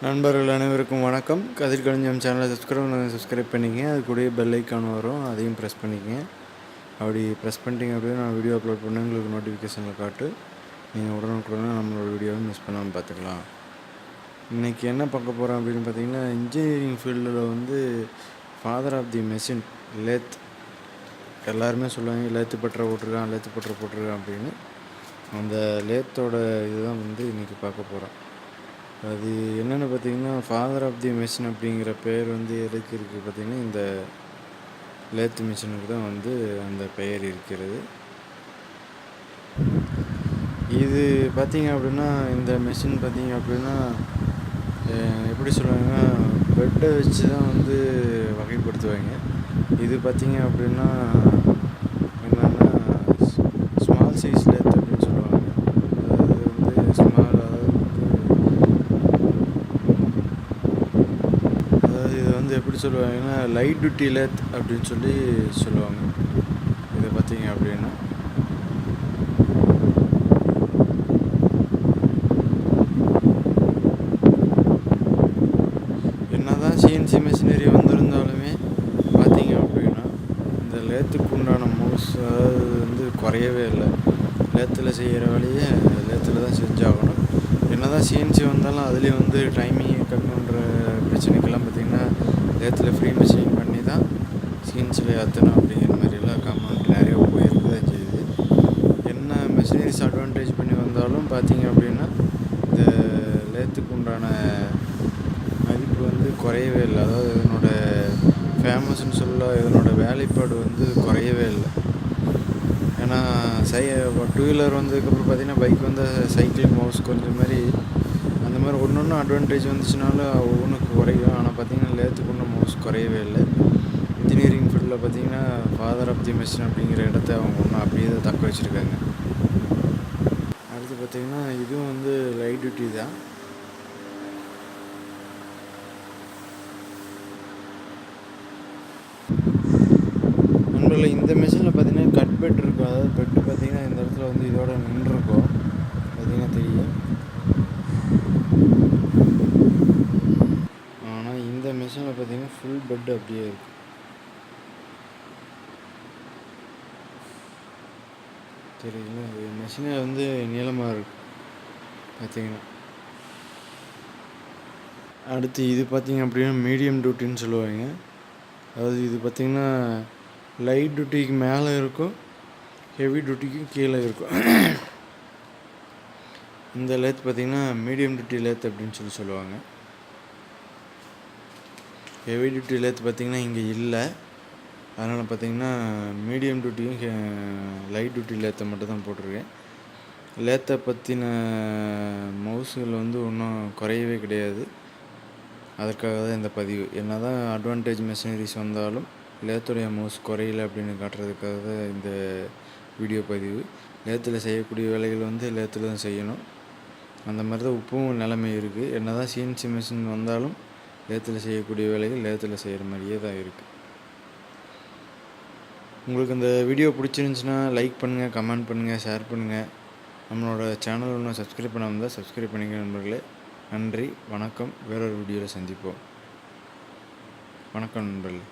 நண்பர்கள் அனைவருக்கும் வணக்கம். கதிர்கழிஞ்சம் சேனலை சப்ஸ்கிரைப் பண்ணிங்க. அது கூடயே பெல் ஐக்கான் வரும், அதையும் ப்ரெஸ் பண்ணிக்கங்க. அப்படி ப்ரெஸ் பண்ணிட்டீங்க அப்படின்னா நான் வீடியோ அப்லோட் பண்ண உங்களுக்கு நோட்டிஃபிகேஷனில் காட்டு. நீங்கள் உடனுக்குடனே நம்மளோட வீடியோவை மிஸ் பண்ணாமல் பார்த்துக்கலாம். இன்றைக்கி என்ன பார்க்க போகிறோம் அப்படின்னு பார்த்தீங்கன்னா, இன்ஜினியரிங் ஃபீல்டில் father of the machine lathe. எல்லாருமே சொல்லுவாங்க லேத்து பட்டறை போட்டிருக்கான் அப்படின்னு. அந்த லேத்தோட இதுதான் இன்றைக்கி பார்க்க போகிறோம். அது என்னென்னு பார்த்தீங்கன்னா, ஃபாதர் ஆஃப் தி மெஷின் அப்படிங்கிற பேர் எதுக்கு இருக்குது பார்த்திங்கன்னா, இந்த லேத் மிஷினுக்கு தான் அந்த பெயர் இருக்கிறது. இது பார்த்திங்க அப்படின்னா, இந்த மிஷின் பார்த்திங்க அப்படின்னா எப்படி சொல்லுவாங்கன்னா, பெட்டை வச்சு தான் வகைப்படுத்துவாங்க. இது பார்த்திங்க அப்படின்னா என்னென்னா ஸ்மால் சைஸ் லேத் அப்படின்னு சொல்லுவாங்க. அதாவது ஸ்மால் இது எப்படி சொல்லுவாங்கன்னா லைட் டியூட்டி லேத் அப்படின்னு சொல்லுவாங்க. இதை பார்த்தீங்க அப்படின்னா என்னதான் சிஎன்சி மிஷினரி வந்திருந்தாலுமே பார்த்தீங்க அப்படின்னா இந்த லேத்துக்கு உண்டான மவுஸ் அதாவது குறையவே இல்லை. லேத்தில் செய்கிற வேலையை லேத்தில் தான் செஞ்சாகணும். என்னதான் சிஎன்சி வந்தாலும் அதுலேயும் டைமிங் கட்டணுன்ற பிரச்சனைக்கெல்லாம் பார்த்திங்கன்னா லேத்தில் ஃப்ரீ மிஷினிங் பண்ணி தான் சிஎன்சியில் ஏற்றணும் அப்படிங்கிற மாதிரிலாம் கமெண்ட் நிறைய போயிருக்கு தான் செய்யுது. என்ன மிஷினரிஸ் அட்வான்டேஜ் பண்ணி வந்தாலும் பார்த்திங்க அப்படின்னா இந்த லேத்துக்கு உண்டான மதிப்பு குறையவே இல்லை. அதாவது இதனோட ஃபேமஸ்ன்னு சொல்ல இதனோட வேலைப்பாடு குறையவே இல்லை. ஏன்னா டூ வீலர் வந்ததுக்கப்புறம் பார்த்திங்கன்னா பைக் சைக்கிள் மவுஸ் கொஞ்சம் மாதிரி அந்த மாதிரி ஒன்று அட்வான்டேஜ் வந்துச்சுனாலும் ஒவ்வொன்றுக்கு குறையும். ஆனால் பார்த்திங்கன்னா லேத்துக்கு ஒன்றும் மவுஸ் குறையவே இல்லை. இன்ஜினியரிங் ஃபீல்டில் பார்த்திங்கன்னா ஃபாதர் ஆஃப் தி மெஷின் அப்படிங்கிற இடத்த அவங்க ஒன்றும் அப்படியே தான் தக்க வச்சுருக்காங்க. அடுத்து பார்த்திங்கன்னா இதுவும் லைட் டியூட்டி தான். நண்பர்கள் இந்த மிஷினில் பார்த்திங்கன்னா கட் பெட் இருக்கும். அதாவது பெட்டு பார்த்திங்கன்னா இந்த இடத்துல இதோட நின்றுருக்கும் பார்த்திங்கன்னா தெரியும். ஆனால் இந்த மிஷினில் பார்த்திங்கன்னா ஃபுல் பெட் அப்படியே இருக்குது. தெரியுங்களா? இது மிஷினே நீளமாக இருக்குது பார்த்திங்கன்னா. அடுத்து இது பார்த்திங்க அப்படின்னா மீடியம் டியூட்டின்னு சொல்லுவாங்க. அதாவது இது பார்த்திங்கன்னா லைட் டியூட்டிக்கு மேலே இருக்கும், ஹெவி டியூட்டிக்கும் கீழே இருக்கும். இந்த லேத் பார்த்திங்கன்னா மீடியம் டியூட்டி லேத் அப்படின்னு சொல்லுவாங்க. ஹெவி டியூட்டி லேத் பார்த்திங்கன்னா இங்கே இல்லை. அதனால் பார்த்திங்கன்னா மீடியம் டியூட்டியும் லைட் டியூட்டி லேத்தை மட்டும் தான் போட்டிருக்கேன். லேத்தை பற்றின மவுஸுகள் ஒன்றும் குறையவே கிடையாது. அதற்காக தான் இந்த பதிவு. என்ன தான் அட்வான்டேஜ் மெஷினரிஸ் வந்தாலும் லேத்துடைய மவுஸ் குறையலை அப்படின்னு காட்டுறதுக்காக தான் இந்த வீடியோ பதிவு. லேத்தில் செய்யக்கூடிய வேலைகள் லேத்தில் தான் செய்யணும். அந்த மாதிரி தான் இப்பவும் நிலைமை இருக்குது. என்ன தான் சிஎன்சி மிஷின் வந்தாலும் லேத்தில் செய்யக்கூடிய வேலைகள் லேத்தில் செய்கிற மாதிரியே தான் இருக்குது. உங்களுக்கு இந்த வீடியோ பிடிச்சிருந்துச்சுன்னா லைக் பண்ணுங்கள், கமெண்ட் பண்ணுங்கள், ஷேர் பண்ணுங்கள். நம்மளோட சேனல் ஒன்றும் சப்ஸ்கிரைப் பண்ணாமல் இருந்தால் சப்ஸ்கிரைப் பண்ணிக்க நண்பர்களே. நன்றி, வணக்கம். வேறொரு வீடியோவில் சந்திப்போம். வணக்கம் நண்பர்களே.